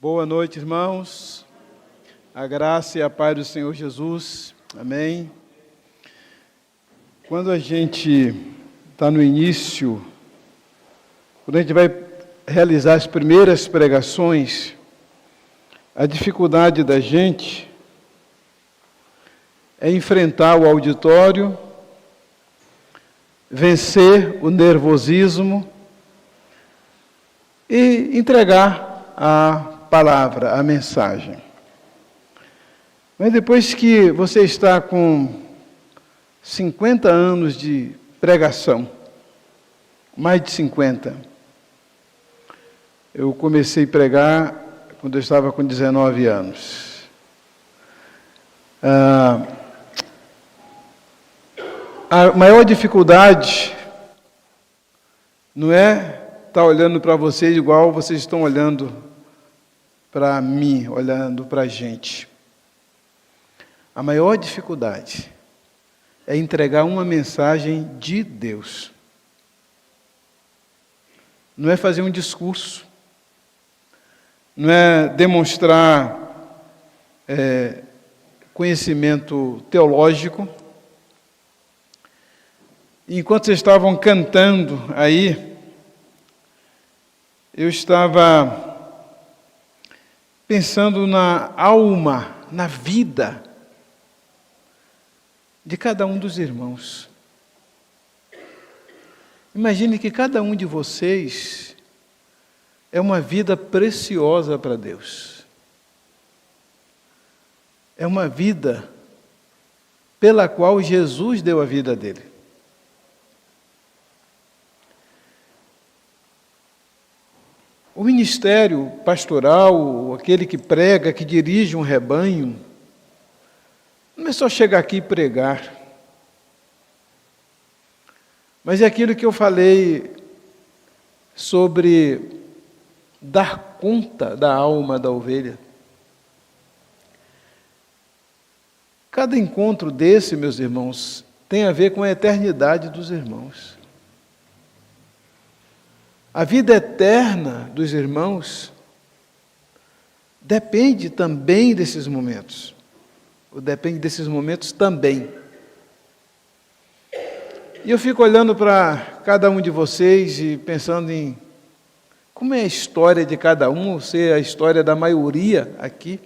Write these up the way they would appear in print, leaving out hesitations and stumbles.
Boa noite, irmãos. A graça e a paz do Senhor Jesus. Amém. Quando a gente está no início, quando a gente vai realizar as primeiras pregações, a dificuldade da gente é enfrentar o auditório, vencer o nervosismo e entregar a palavra, a mensagem. Mas depois que você está com 50 anos de pregação, mais de 50, eu comecei a pregar quando eu estava com 19 anos. A maior dificuldade não é estar olhando para vocês igual vocês estão olhando para mim, olhando para a gente. A maior dificuldade é entregar uma mensagem de Deus. Não é fazer um discurso, não é demonstrar conhecimento teológico. Enquanto vocês estavam cantando aí, eu estava pensando na alma, na vida de cada um dos irmãos. Imagine que cada um de vocês é uma vida preciosa para Deus. É uma vida pela qual Jesus deu a vida dele. O ministério pastoral, aquele que prega, que dirige um rebanho, não é só chegar aqui e pregar, mas é aquilo que eu falei sobre dar conta da alma da ovelha. Cada encontro desse, meus irmãos, tem a ver com a eternidade dos irmãos. A vida eterna dos irmãos depende também desses momentos. Ou depende desses momentos também. E eu fico olhando para cada um de vocês e pensando em como é a história de cada um, ou se é a história da maioria aqui.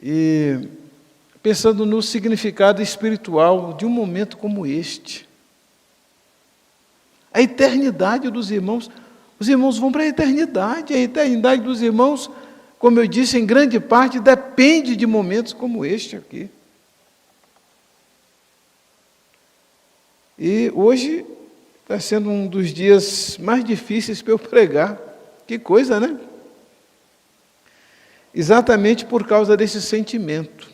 E pensando no significado espiritual de um momento como este. A eternidade dos irmãos, os irmãos vão para a eternidade dos irmãos, como eu disse, em grande parte, depende de momentos como este aqui. E hoje está sendo um dos dias mais difíceis para eu pregar. Que coisa, né? Exatamente por causa desse sentimento.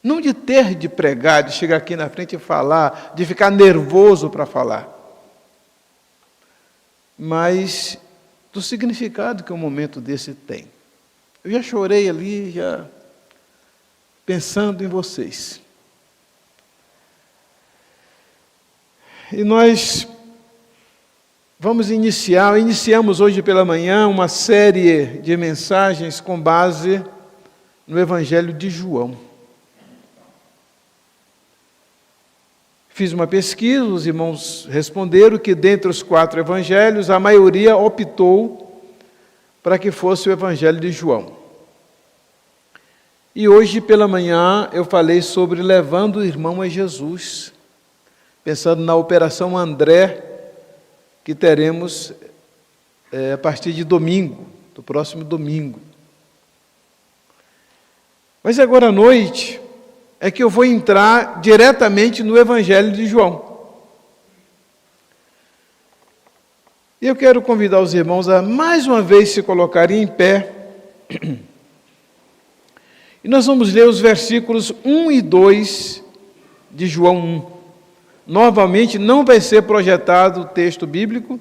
Não de ter de pregar, de chegar aqui na frente e falar, de ficar nervoso para falar, mas do significado que um momento desse tem. Eu já chorei ali, já pensando em vocês. E nós iniciamos hoje pela manhã uma série de mensagens com base no Evangelho de João. Fiz uma pesquisa, os irmãos responderam que dentre os 4 evangelhos, a maioria optou para que fosse o Evangelho de João. E hoje pela manhã eu falei sobre levando o irmão a Jesus, pensando na Operação André, que teremos a partir de domingo, do próximo domingo. Mas agora à noite é que eu vou entrar diretamente no Evangelho de João. E eu quero convidar os irmãos a mais uma vez se colocarem em pé. E nós vamos ler os versículos 1 e 2 de João 1. Novamente, não vai ser projetado o texto bíblico,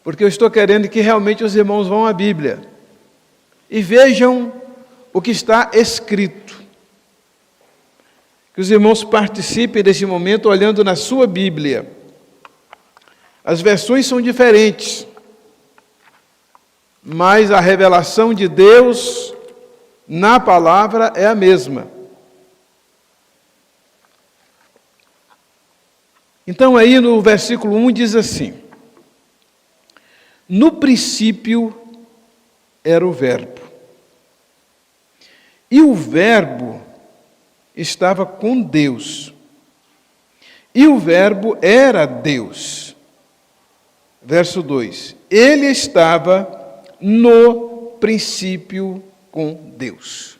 porque eu estou querendo que realmente os irmãos vão à Bíblia e vejam o que está escrito. Que os irmãos participem desse momento olhando na sua Bíblia. As versões são diferentes. mas a revelação de Deus na palavra é a mesma. Então aí no versículo 1 diz assim: no princípio era o Verbo, e o Verbo estava com Deus, e o Verbo era Deus. Verso 2: ele estava no princípio com Deus.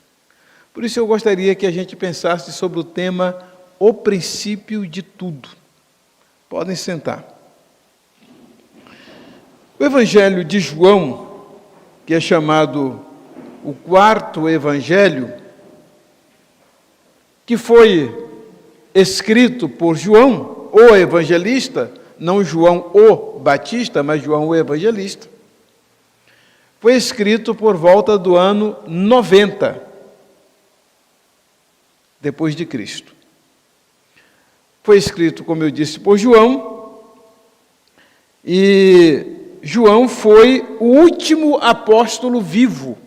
Por isso eu gostaria que a gente pensasse sobre o tema o princípio de tudo. Podem sentar. O Evangelho de João, que é chamado o quarto Evangelho, que foi escrito por João, o evangelista, não João o Batista, mas João o evangelista, foi escrito por volta do ano 90, depois de Cristo. Foi escrito, como eu disse, por João, e João foi o último apóstolo vivo.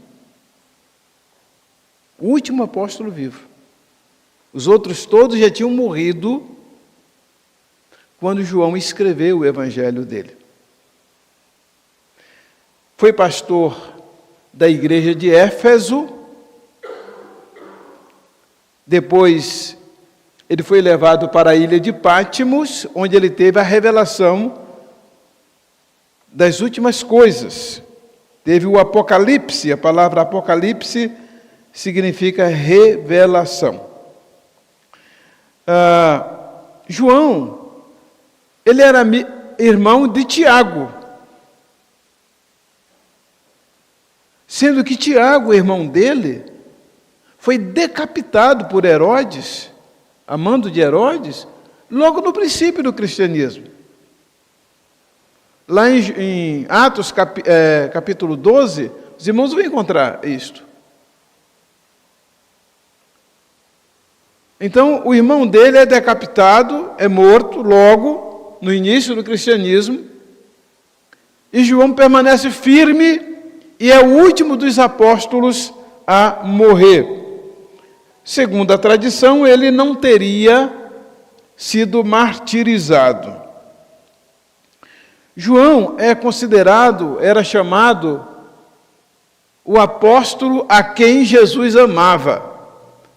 O último apóstolo vivo. Os outros todos já tinham morrido quando João escreveu o evangelho dele. Foi pastor da igreja de Éfeso. Depois ele foi levado para a ilha de Pátimos, onde ele teve a revelação das últimas coisas. Teve o Apocalipse. A palavra Apocalipse significa revelação. João, ele era irmão de Tiago, sendo que Tiago, irmão dele, foi decapitado por Herodes, a mando de Herodes, logo no princípio do cristianismo. Lá em Atos capítulo 12, os irmãos vão encontrar isto. Então, o irmão dele é decapitado, é morto logo no início do cristianismo, e João permanece firme e é o último dos apóstolos a morrer. Segundo a tradição, ele não teria sido martirizado. João era chamado o apóstolo a quem Jesus amava.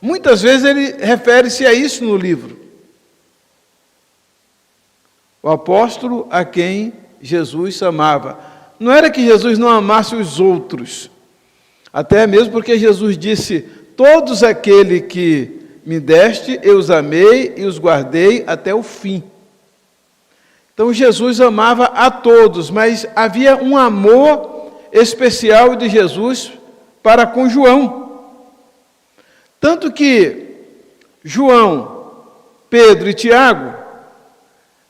Muitas vezes ele refere-se a isso no livro. O apóstolo a quem Jesus amava. Não era que Jesus não amasse os outros, até mesmo porque Jesus disse: todos aqueles que me deste, eu os amei e os guardei até o fim. Então Jesus amava a todos, mas havia um amor especial de Jesus para com João. Tanto que João, Pedro e Tiago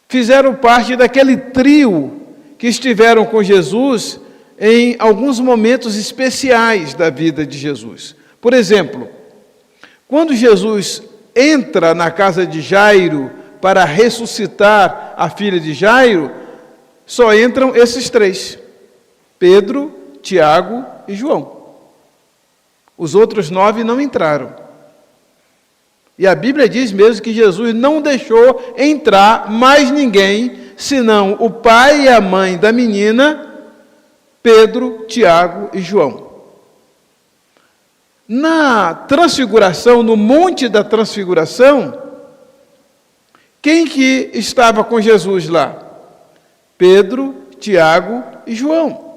fizeram parte daquele trio que estiveram com Jesus em alguns momentos especiais da vida de Jesus. Por exemplo, quando Jesus entra na casa de Jairo para ressuscitar a filha de Jairo, só entram esses três: Pedro, Tiago e João. Os outros 9 não entraram. E a Bíblia diz mesmo que Jesus não deixou entrar mais ninguém, senão o pai e a mãe da menina, Pedro, Tiago e João. Na transfiguração, no Monte da Transfiguração, quem que estava com Jesus lá? Pedro, Tiago e João.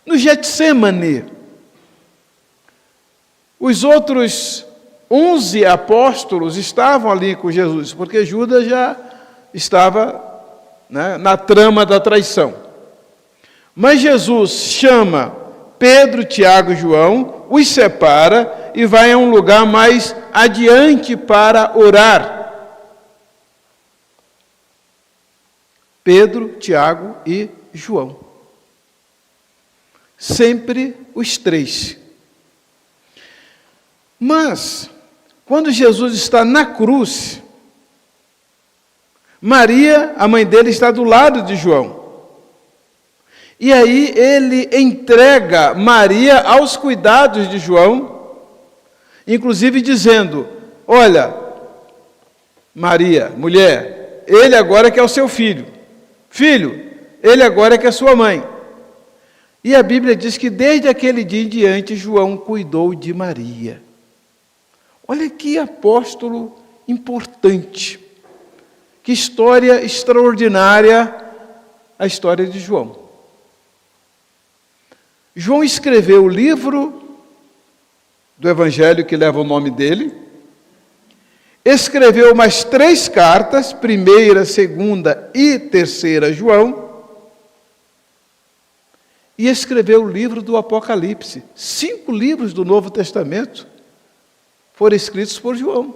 No Getsêmani, os outros 11 apóstolos estavam ali com Jesus, porque Judas já estava, na trama da traição. Mas Jesus chama Pedro, Tiago e João, os separa e vai a um lugar mais adiante para orar. Pedro, Tiago e João. Sempre os três. Mas, quando Jesus está na cruz, Maria, a mãe dele, está do lado de João. E aí ele entrega Maria aos cuidados de João, inclusive dizendo: olha, Maria, mulher, ele agora que é o seu filho. Filho, ele agora que é sua mãe. E a Bíblia diz que desde aquele dia em diante, João cuidou de Maria. Olha que apóstolo importante. Que história extraordinária a história de João. João escreveu o livro do Evangelho que leva o nome dele, escreveu mais 3 cartas, 1ª, 2ª e 3ª João, e escreveu o livro do Apocalipse. 5 livros do Novo Testamento foram escritos por João.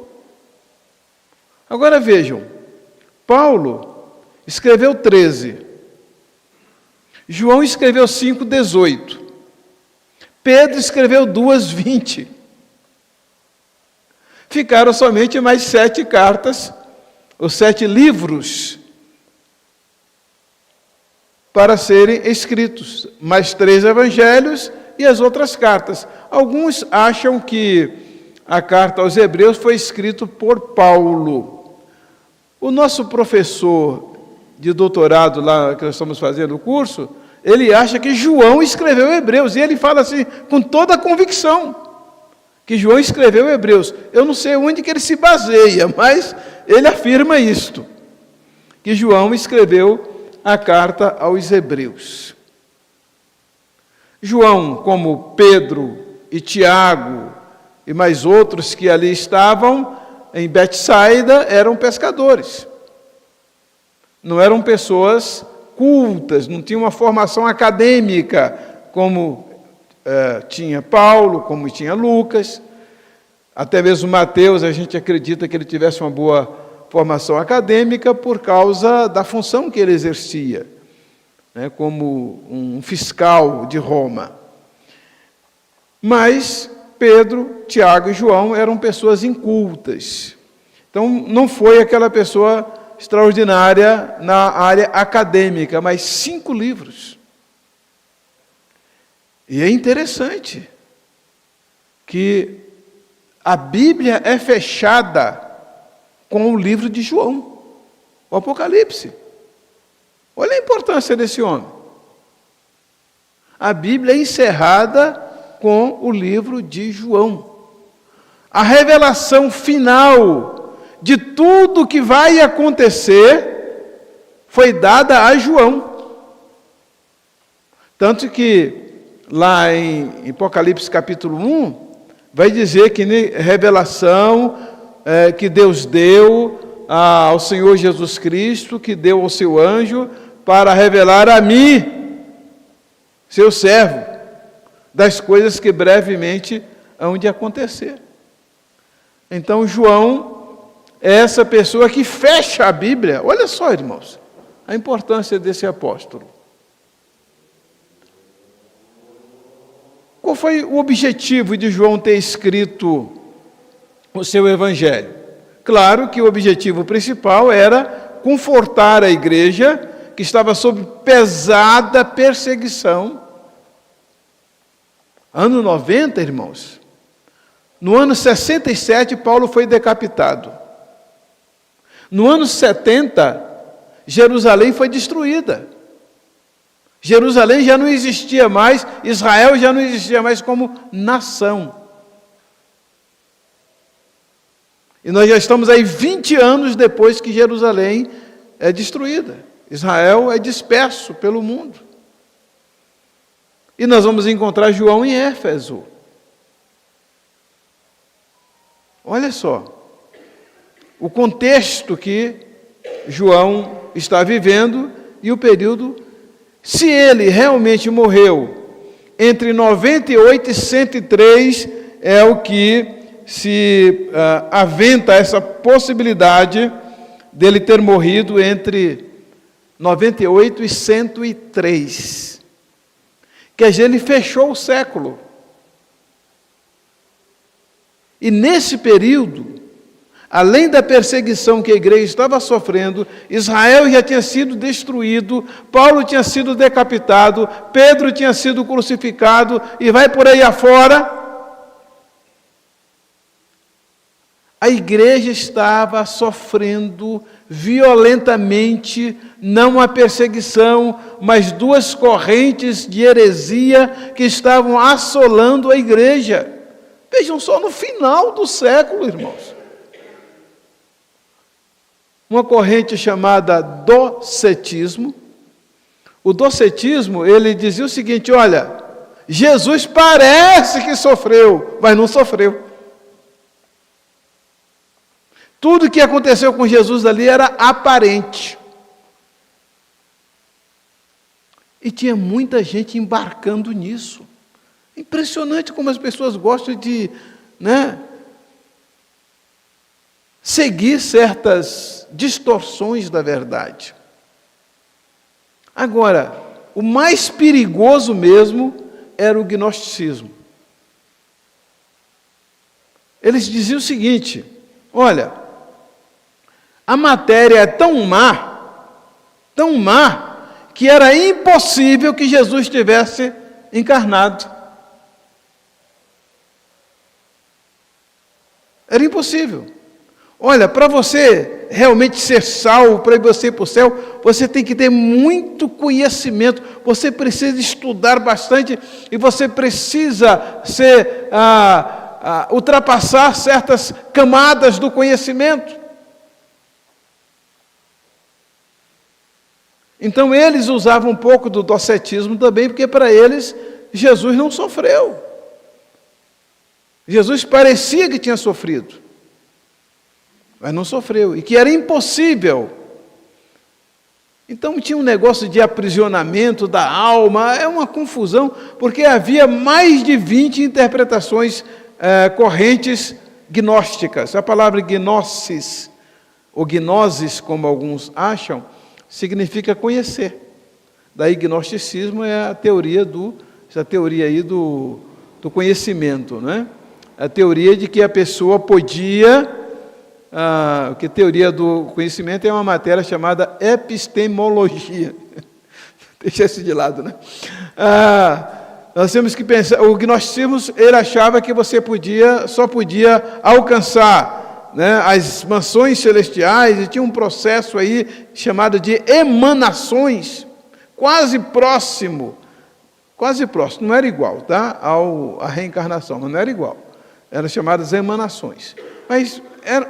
Agora vejam, Paulo escreveu 13, João escreveu 5, 18, Pedro escreveu 2, 20. Ficaram somente mais 7 cartas, ou 7 livros, para serem escritos, mais 3 evangelhos e as outras cartas. Alguns acham que a carta aos Hebreus foi escrita por Paulo. O nosso professor de doutorado, lá que nós estamos fazendo o curso, ele acha que João escreveu Hebreus, e ele fala assim, com toda a convicção, que João escreveu Hebreus. Eu não sei onde que ele se baseia, mas ele afirma isto, que João escreveu a carta aos Hebreus. João, como Pedro e Tiago e mais outros que ali estavam em Betsaida, eram pescadores. Não eram pessoas cultas, não tinham uma formação acadêmica como tinha Paulo, como tinha Lucas. Até mesmo Mateus, a gente acredita que ele tivesse uma boa formação acadêmica por causa da função que ele exercia, né, como um fiscal de Roma. Mas Pedro, Tiago e João eram pessoas incultas. Então, não foi aquela pessoa extraordinária na área acadêmica, mas 5 livros. E é interessante que a Bíblia é fechada com o livro de João, o Apocalipse. Olha a importância desse homem. A Bíblia é encerrada com o livro de João. A revelação final de tudo que vai acontecer foi dada a João. Tanto que lá em Apocalipse capítulo 1, vai dizer que revelação que Deus deu ao Senhor Jesus Cristo, que deu ao seu anjo, para revelar a mim, seu servo, das coisas que brevemente hão de acontecer. Então, João é essa pessoa que fecha a Bíblia. Olha só, irmãos, a importância desse apóstolo. Qual foi o objetivo de João ter escrito o seu evangelho? Claro que o objetivo principal era confortar a igreja que estava sob pesada perseguição. Ano 90, irmãos, no ano 67, Paulo foi decapitado. No ano 70, Jerusalém foi destruída. Jerusalém já não existia mais, Israel já não existia mais como nação. E nós já estamos aí 20 anos depois que Jerusalém é destruída. Israel é disperso pelo mundo. E nós vamos encontrar João em Éfeso. Olha só, o contexto que João está vivendo e o período. Se ele realmente morreu entre 98 e 103, é o que se aventa essa possibilidade dele ter morrido entre 98 e 103. Quer dizer, ele fechou o século. E nesse período, além da perseguição que a igreja estava sofrendo, Israel já tinha sido destruído, Paulo tinha sido decapitado, Pedro tinha sido crucificado, e vai por aí afora. A igreja estava sofrendo violentamente, não a perseguição, mas duas correntes de heresia que estavam assolando a igreja. Vejam só, no final do século, irmãos. Uma corrente chamada docetismo. O docetismo, ele dizia o seguinte: olha, Jesus parece que sofreu, mas não sofreu. Tudo que aconteceu com Jesus ali era aparente. E tinha muita gente embarcando nisso. Impressionante como as pessoas gostam de, seguir certas distorções da verdade. Agora, o mais perigoso mesmo era o gnosticismo. Eles diziam o seguinte: olha, a matéria é tão má, que era impossível que Jesus tivesse encarnado. Era impossível. Olha, para você realmente ser salvo, para você ir para o céu, você tem que ter muito conhecimento, você precisa estudar bastante e você precisa ultrapassar certas camadas do conhecimento. Então eles usavam um pouco do docetismo também, porque para eles Jesus não sofreu. Jesus parecia que tinha sofrido, mas não sofreu, e que era impossível. Então tinha um negócio de aprisionamento da alma, é uma confusão, porque havia mais de 20 interpretações correntes gnósticas. A palavra gnosis, ou gnosis, como alguns acham, significa conhecer. Daí gnosticismo é a teoria essa teoria aí do conhecimento, não é? A teoria de que a pessoa podia, que teoria do conhecimento é uma matéria chamada epistemologia. Deixa isso de lado, né? Nós temos que pensar, o gnosticismo, ele achava que você só podia alcançar, as mansões celestiais, e tinha um processo aí chamado de emanações, quase próximo, não era igual, tá? À reencarnação, não era igual, eram chamadas emanações, mas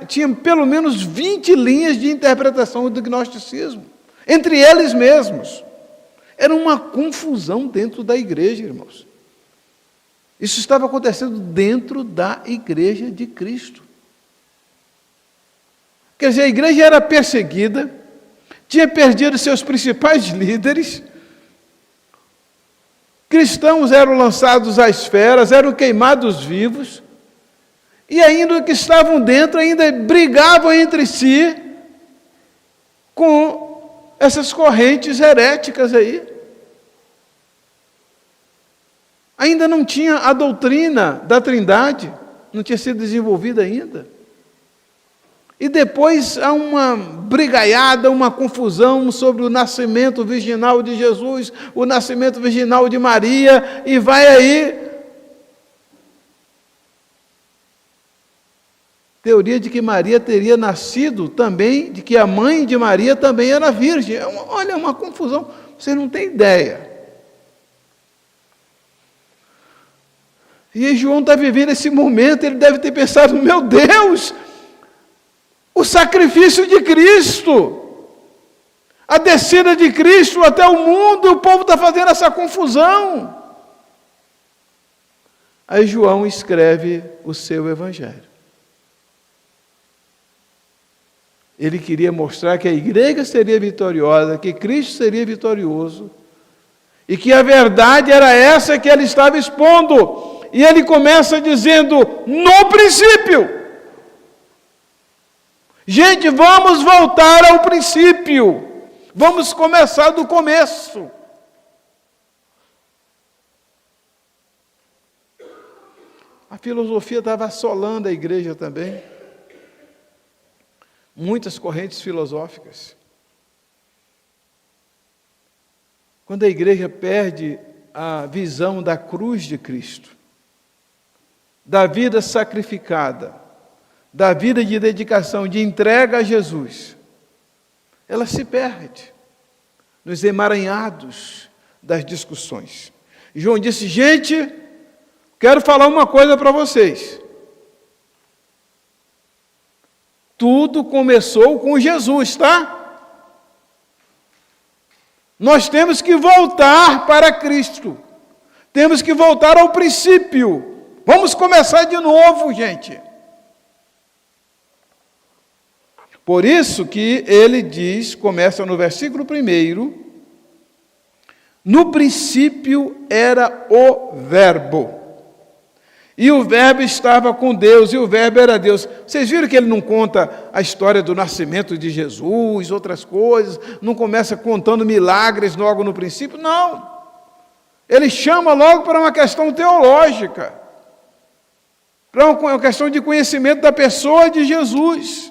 tinha pelo menos 20 linhas de interpretação do gnosticismo, entre eles mesmos. Era uma confusão dentro da igreja, irmãos. Isso estava acontecendo dentro da igreja de Cristo. Quer dizer, a igreja era perseguida, tinha perdido seus principais líderes, cristãos eram lançados às feras, eram queimados vivos, e ainda que estavam dentro, ainda brigavam entre si com essas correntes heréticas aí. Ainda não tinha a doutrina da Trindade, não tinha sido desenvolvida ainda. E depois há uma brigaiada, uma confusão sobre o nascimento virginal de Jesus, o nascimento virginal de Maria, e vai aí. Teoria de que Maria teria nascido também, de que a mãe de Maria também era virgem. Olha, uma confusão, você não tem ideia. E aí João está vivendo esse momento, ele deve ter pensado: meu Deus, o sacrifício de Cristo, a descida de Cristo até o mundo, o povo está fazendo essa confusão. Aí João escreve o seu evangelho. Ele queria mostrar que a igreja seria vitoriosa, que Cristo seria vitorioso, e que a verdade era essa que ele estava expondo. E ele começa dizendo: no princípio. Gente, vamos voltar ao princípio. Vamos começar do começo. A filosofia estava assolando a igreja também. muitas correntes filosóficas. Quando a igreja perde a visão da cruz de Cristo, da vida sacrificada, da vida de dedicação, de entrega a Jesus, ela se perde nos emaranhados das discussões. João disse: gente, quero falar uma coisa para vocês. Tudo começou com Jesus, tá? Nós temos que voltar para Cristo. Temos que voltar ao princípio. Vamos começar de novo, gente. Por isso que ele diz, começa no versículo 1, no princípio era o Verbo, e o Verbo estava com Deus, e o Verbo era Deus. Vocês viram que ele não conta a história do nascimento de Jesus, outras coisas, não começa contando milagres logo no princípio, não. Ele chama logo para uma questão teológica, para uma questão de conhecimento da pessoa de Jesus.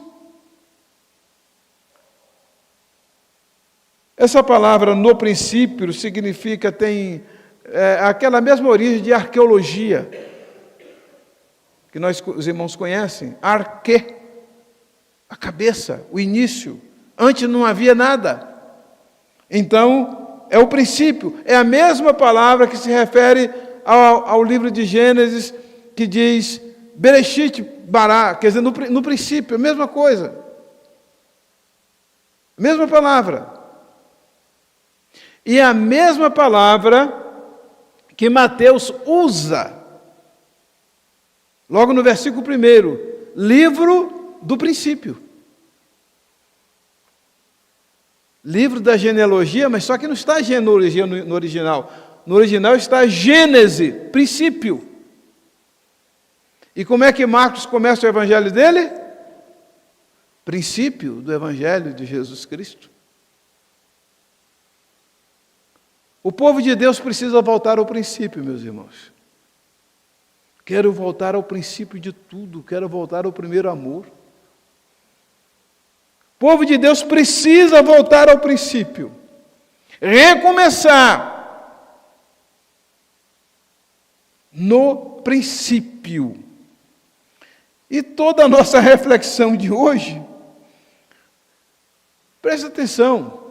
Essa palavra no princípio significa, tem aquela mesma origem de arqueologia, que os irmãos conhecem, arque, a cabeça, o início, antes não havia nada. Então, é o princípio, é a mesma palavra que se refere ao livro de Gênesis, que diz Bereshit bara, quer dizer, no princípio, a mesma coisa, mesma palavra. E a mesma palavra que Mateus usa, logo no versículo 1, livro do princípio. Livro da genealogia, mas só que não está genealogia no original. No original está Gênese, princípio. E como é que Marcos começa o evangelho dele? Princípio do evangelho de Jesus Cristo. O povo de Deus precisa voltar ao princípio, meus irmãos. Quero voltar ao princípio de tudo, quero voltar ao primeiro amor. O povo de Deus precisa voltar ao princípio, recomeçar no princípio. E toda a nossa reflexão de hoje, presta atenção,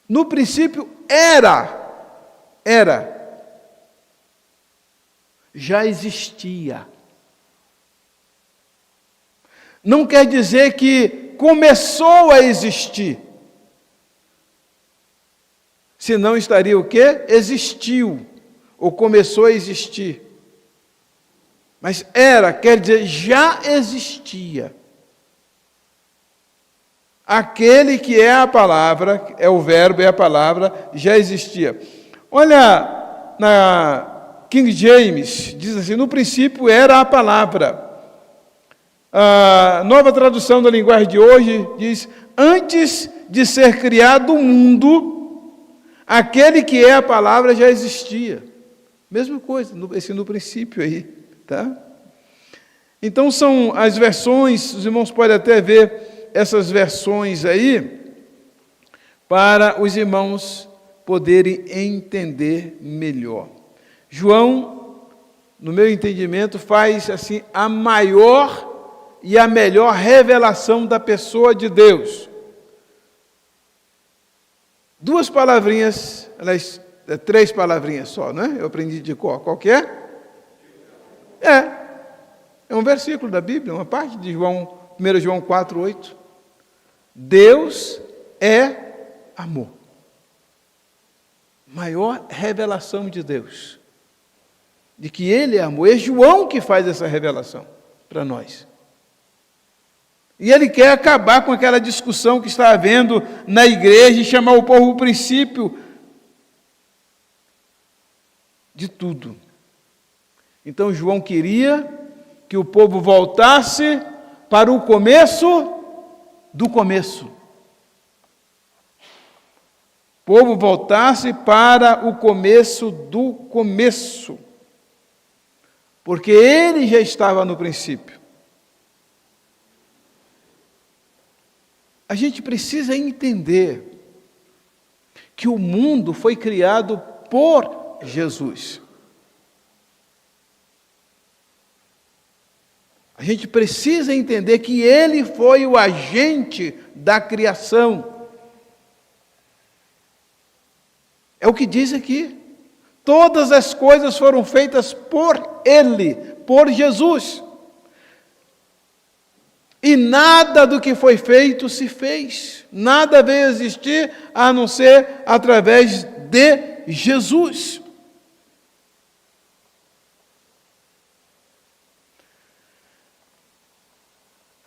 no princípio já existia. Não quer dizer que começou a existir. Senão estaria o quê? Existiu, ou começou a existir. Mas quer dizer, já existia. Aquele que é a palavra, é o verbo, é a palavra, já existia. Olha, na King James, diz assim, no princípio era a palavra. A Nova Tradução da Linguagem de hoje diz, antes de ser criado o mundo, aquele que é a palavra já existia. Mesma coisa, esse no princípio aí, tá? Então são as versões, os irmãos podem até ver essas versões aí, para os irmãos poderem entender melhor. João, no meu entendimento, faz assim a maior e a melhor revelação da pessoa de Deus. Duas palavrinhas, aliás, 3 palavrinhas só, não é? Eu aprendi de cor. Qual que é? É um versículo da Bíblia, uma parte de João, 1 João 4:8. Deus é amor. Maior revelação de Deus, de que Ele é amor. É João que faz essa revelação para nós. E ele quer acabar com aquela discussão que está havendo na igreja e chamar o povo o princípio de tudo. Então João queria que o povo voltasse para o começo do começo. O povo voltasse para o começo do começo. Porque ele já estava no princípio. A gente precisa entender que o mundo foi criado por Jesus. A gente precisa entender que Ele foi o agente da criação. É o que diz aqui. Todas as coisas foram feitas por Ele, por Jesus. E nada do que foi feito se fez. Nada veio a existir a não ser através de Jesus.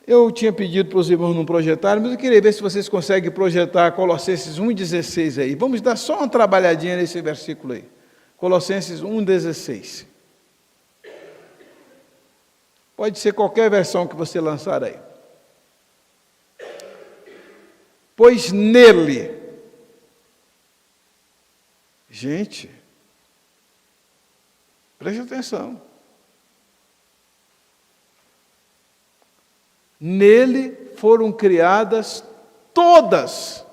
Eu tinha pedido para os irmãos não projetarem, mas eu queria ver se vocês conseguem projetar Colossenses 1,16 aí. Vamos dar só uma trabalhadinha nesse versículo aí. Colossenses 1,16. Pode ser qualquer versão que você lançar aí. Pois nele, gente, preste atenção. Nele foram criadas todas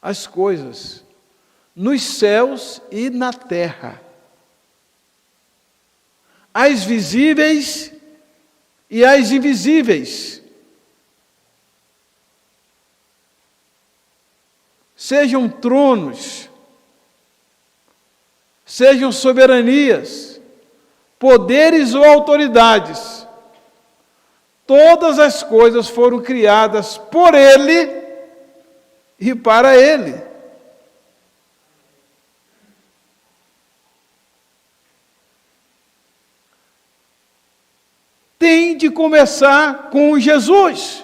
as coisas, nos céus e na terra, as visíveis e as invisíveis, sejam tronos, sejam soberanias, poderes ou autoridades, todas as coisas foram criadas por Ele e para Ele. Tem de começar com Jesus.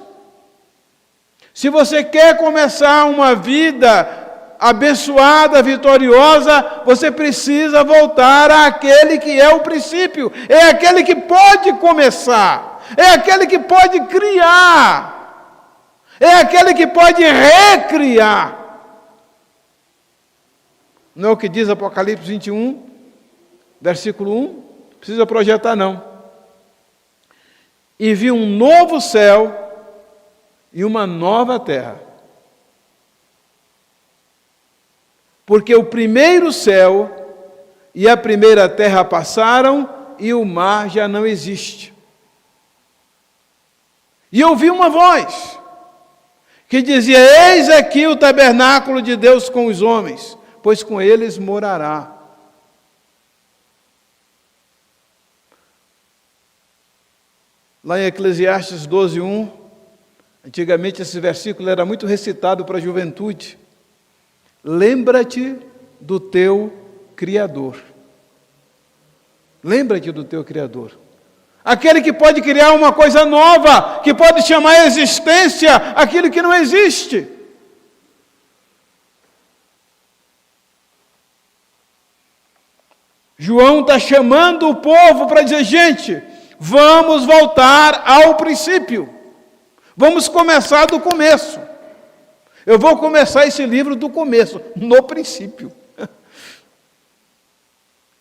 Se você quer começar uma vida abençoada, vitoriosa, você precisa voltar àquele que é o princípio, é aquele que pode começar, é aquele que pode criar, é aquele que pode recriar. Não é o que diz Apocalipse 21, versículo 1? Não precisa projetar não. E vi um novo céu e uma nova terra. Porque o primeiro céu e a primeira terra passaram e o mar já não existe. E ouvi uma voz que dizia: eis aqui o tabernáculo de Deus com os homens, pois com eles morará. Lá em Eclesiastes 12:1, antigamente esse versículo era muito recitado para a juventude. Lembra-te do teu Criador. Lembra-te do teu Criador. Aquele que pode criar uma coisa nova, que pode chamar à existência aquilo que não existe. João está chamando o povo para dizer: gente, vamos voltar ao princípio. Vamos começar do começo. Eu vou começar esse livro do começo, no princípio.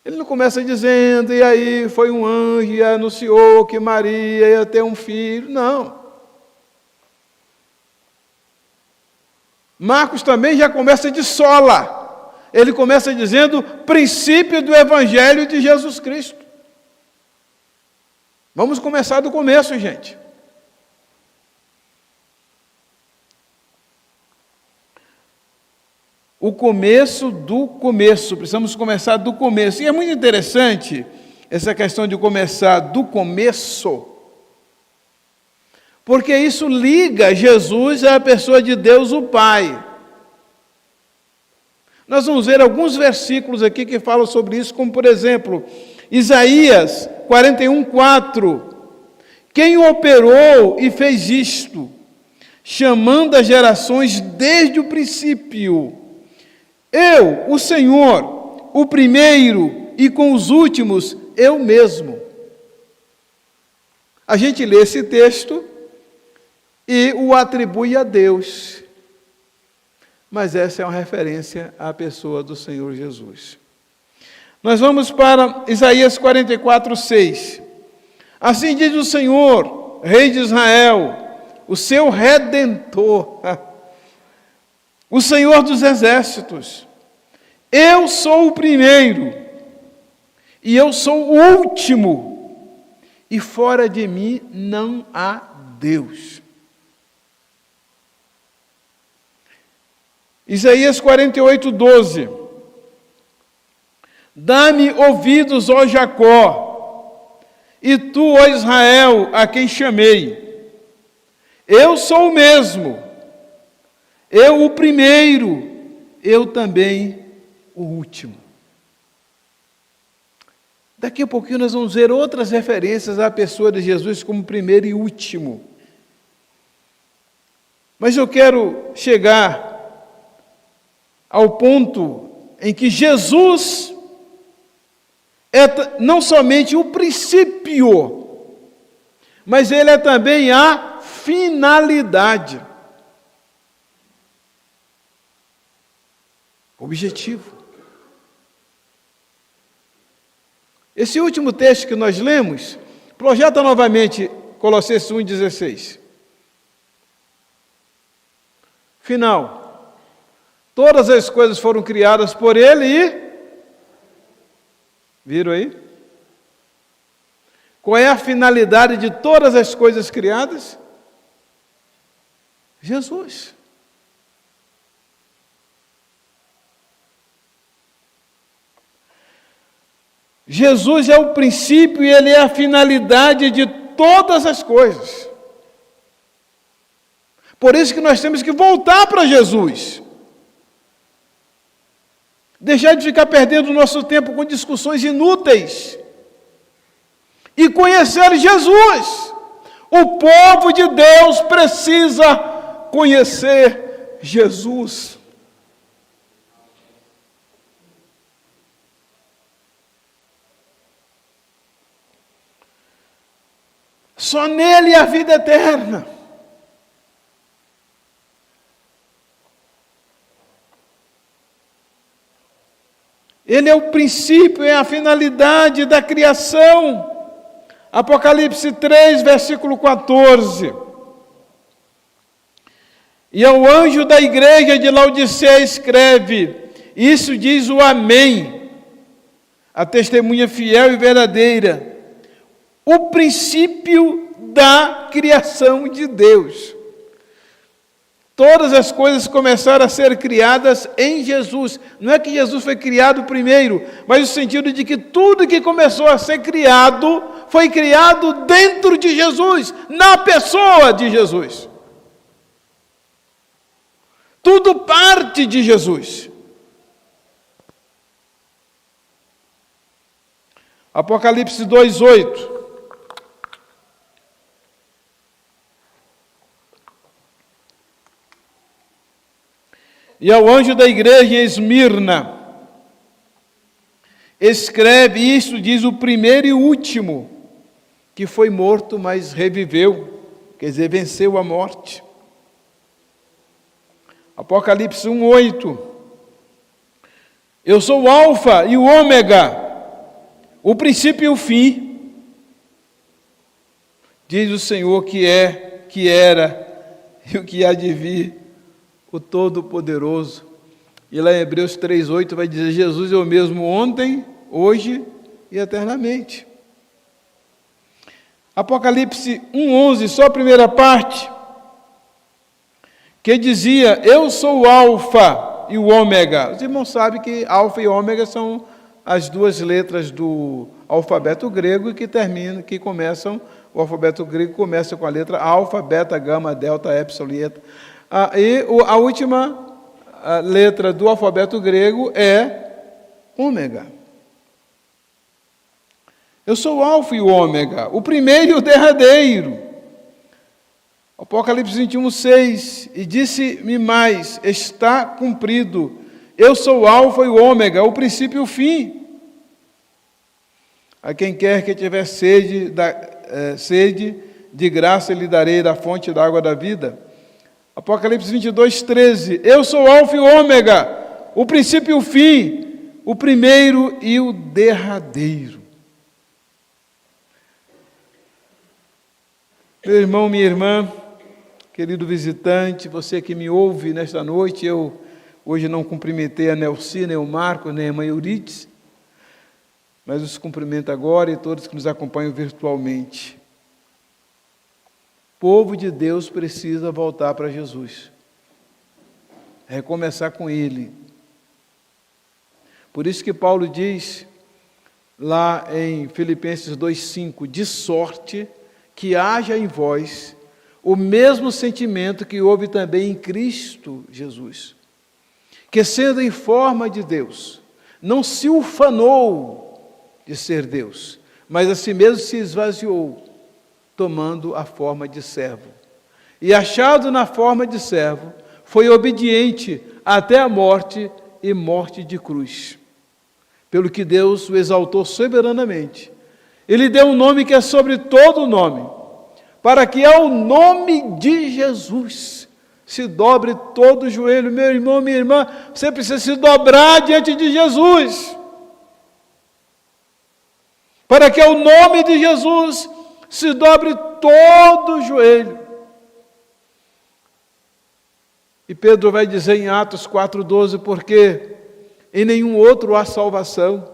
Ele não começa dizendo: e aí foi um anjo e anunciou que Maria ia ter um filho. Não. Marcos também já começa de sola. Ele começa dizendo: princípio do Evangelho de Jesus Cristo. Vamos começar do começo, gente. O começo do começo, precisamos começar do começo. E é muito interessante essa questão de começar do começo, porque isso liga Jesus à pessoa de Deus o Pai. Nós vamos ver alguns versículos aqui que falam sobre isso, como por exemplo, Isaías 41:4. Quem operou e fez isto, chamando as gerações desde o princípio? Eu, o Senhor, o primeiro, e com os últimos, eu mesmo. A gente lê esse texto e o atribui a Deus. Mas essa é uma referência à pessoa do Senhor Jesus. Nós vamos para Isaías 44:6. Assim diz o Senhor, Rei de Israel, o seu Redentor, o Senhor dos Exércitos. Eu sou o primeiro, e eu sou o último, e fora de mim não há Deus. Isaías 48:12. Dá-me ouvidos, ó Jacó, e tu, ó Israel, a quem chamei. Eu sou o mesmo, eu o primeiro, eu também o último. Daqui a pouquinho nós vamos ver outras referências à pessoa de Jesus como primeiro e último. Mas eu quero chegar ao ponto em que Jesus é não somente o princípio, mas ele é também a finalidade. Objetivo. Esse último texto que nós lemos, projeta novamente Colossenses 1:16. Final. Todas as coisas foram criadas por ele e... Viram aí? Qual é a finalidade de todas as coisas criadas? Jesus. Jesus é o princípio e ele é a finalidade de todas as coisas. Por isso que nós temos que voltar para Jesus. Deixar de ficar perdendo o nosso tempo com discussões inúteis. E conhecer Jesus. O povo de Deus precisa conhecer Jesus. Só nele a vida eterna. Ele é o princípio, é a finalidade da criação. Apocalipse 3, versículo 14. E ao anjo da igreja de Laodiceia escreve, isso diz o Amém, a testemunha fiel e verdadeira, o princípio da criação de Deus. Todas as coisas começaram a ser criadas em Jesus. Não é que Jesus foi criado primeiro, mas no sentido de que tudo que começou a ser criado, foi criado dentro de Jesus, na pessoa de Jesus. Tudo parte de Jesus. Apocalipse 2:8. E ao anjo da igreja em Esmirna, escreve, isso diz o primeiro e último, que foi morto, mas reviveu, quer dizer, venceu a morte. Apocalipse 1:8. Eu sou o Alfa e o Ômega, o princípio e o fim, diz o Senhor que é, que era e o que há de vir, o Todo-Poderoso. E lá em Hebreus 3:8 vai dizer, Jesus é o mesmo ontem, hoje e eternamente. Apocalipse 1:11, só a primeira parte, que dizia, eu sou o Alfa e o Ômega. Os irmãos sabem que Alfa e Ômega são as duas letras do alfabeto grego e que começam, o alfabeto grego começa com a letra alfa, beta, gama, delta, epsilon e eta. E a última letra do alfabeto grego é ômega. Eu sou o Alfa e o Ômega, o primeiro e o derradeiro. Apocalipse 21:6. E disse-me mais, está cumprido. Eu sou o Alfa e o Ômega, o princípio e o fim. A quem quer que tiver sede, de graça lhe darei da fonte da água da vida. Apocalipse 22:13. Eu sou o Alfa e o Ômega, o princípio e o fim, o primeiro e o derradeiro. Meu irmão, minha irmã, querido visitante, você que me ouve nesta noite, eu hoje não cumprimentei a Nelci, nem o Marcos, nem a irmã Euridice, mas os cumprimento agora e todos que nos acompanham virtualmente. O povo de Deus precisa voltar para Jesus, recomeçar com Ele. Por isso que Paulo diz, lá em Filipenses 2,5, de sorte que haja em vós o mesmo sentimento que houve também em Cristo Jesus, que sendo em forma de Deus, não se ufanou de ser Deus, mas a si mesmo se esvaziou, tomando a forma de servo. E achado na forma de servo, foi obediente até a morte e morte de cruz. Pelo que Deus o exaltou soberanamente. Ele deu um nome que é sobre todo nome, para que ao nome de Jesus se dobre todo o joelho. Meu irmão, minha irmã, você precisa se dobrar diante de Jesus, para que ao nome de Jesus se dobre todo o joelho. E Pedro vai dizer em Atos 4,12, porque em nenhum outro há salvação,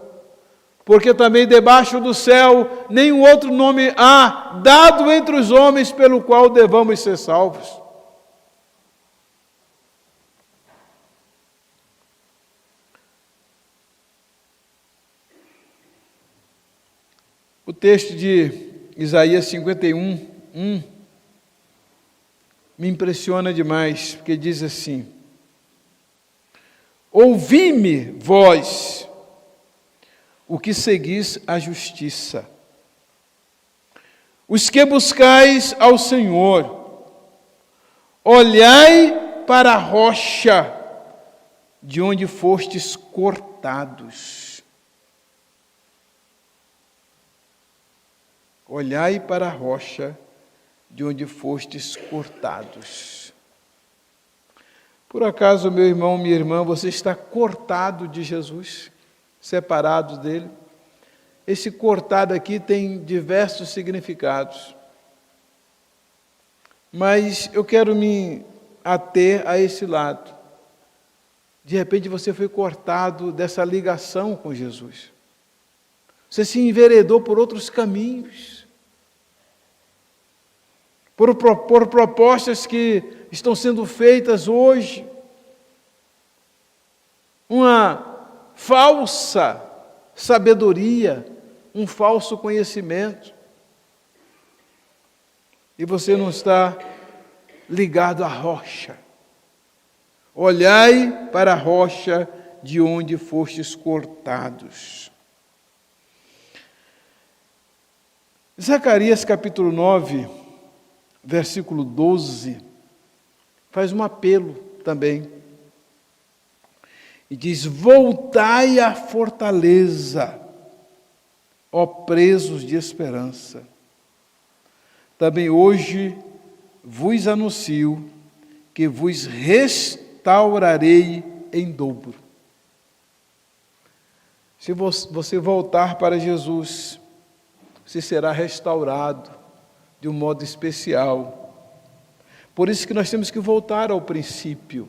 porque também debaixo do céu nenhum outro nome há dado entre os homens pelo qual devamos ser salvos. O texto de Isaías 51:1 me impressiona demais, porque diz assim: ouvi-me, vós, o que seguis a justiça, os que buscais ao Senhor, olhai para a rocha de onde fostes cortados. Olhai para a rocha de onde fostes cortados. Por acaso, meu irmão, minha irmã, você está cortado de Jesus, separado dele? Esse cortado aqui tem diversos significados, mas eu quero me ater a esse lado. De repente você foi cortado dessa ligação com Jesus. Você se enveredou por outros caminhos, por propostas que estão sendo feitas hoje, uma falsa sabedoria, um falso conhecimento, e você não está ligado à rocha. Olhai para a rocha de onde fostes cortados. Zacarias capítulo 9, versículo 12, faz um apelo também. E diz: voltai à fortaleza, ó presos de esperança. Também hoje vos anuncio que vos restaurarei em dobro. Se você voltar para Jesus, você será restaurado de um modo especial. Por isso que nós temos que voltar ao princípio.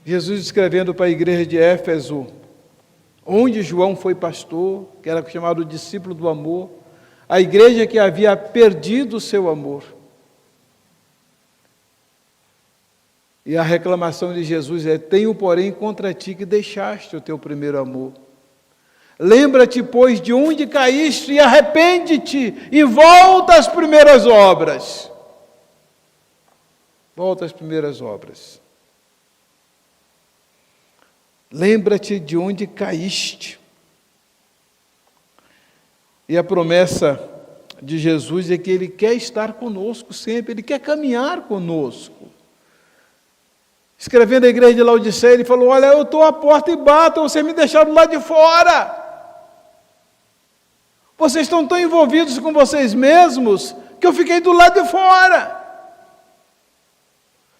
Jesus escrevendo para a igreja de Éfeso, onde João foi pastor, que era chamado discípulo do amor, a igreja que havia perdido o seu amor. E a reclamação de Jesus é: tenho, porém, contra ti que deixaste o teu primeiro amor. Lembra-te, pois, de onde caíste e arrepende-te e volta às primeiras obras. Volta às primeiras obras. Lembra-te de onde caíste. E a promessa de Jesus é que Ele quer estar conosco sempre, Ele quer caminhar conosco. Escrevendo à igreja de Laodiceia, Ele falou: olha, eu estou à porta e bato, vocês me deixaram lá de fora. Vocês estão tão envolvidos com vocês mesmos, que eu fiquei do lado de fora.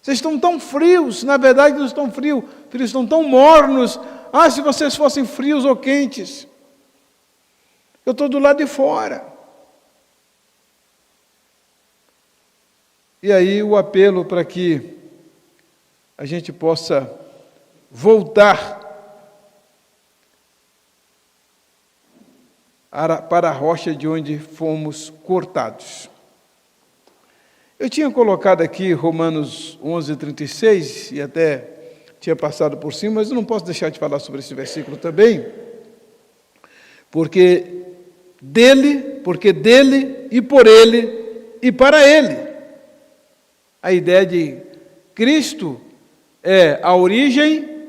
Vocês estão tão frios, na verdade não estão frios, estão tão mornos. Ah, se vocês fossem frios ou quentes. Eu estou do lado de fora. E aí o apelo para que a gente possa voltar para a rocha de onde fomos cortados. Eu tinha colocado aqui Romanos 11:36, e até tinha passado por cima, mas eu não posso deixar de falar sobre esse versículo também, porque dele e por ele e para ele. A ideia de Cristo é a origem,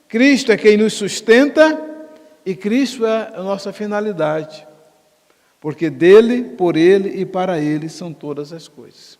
Cristo é quem nos sustenta e Cristo é a nossa finalidade. Porque dele, por ele e para ele são todas as coisas.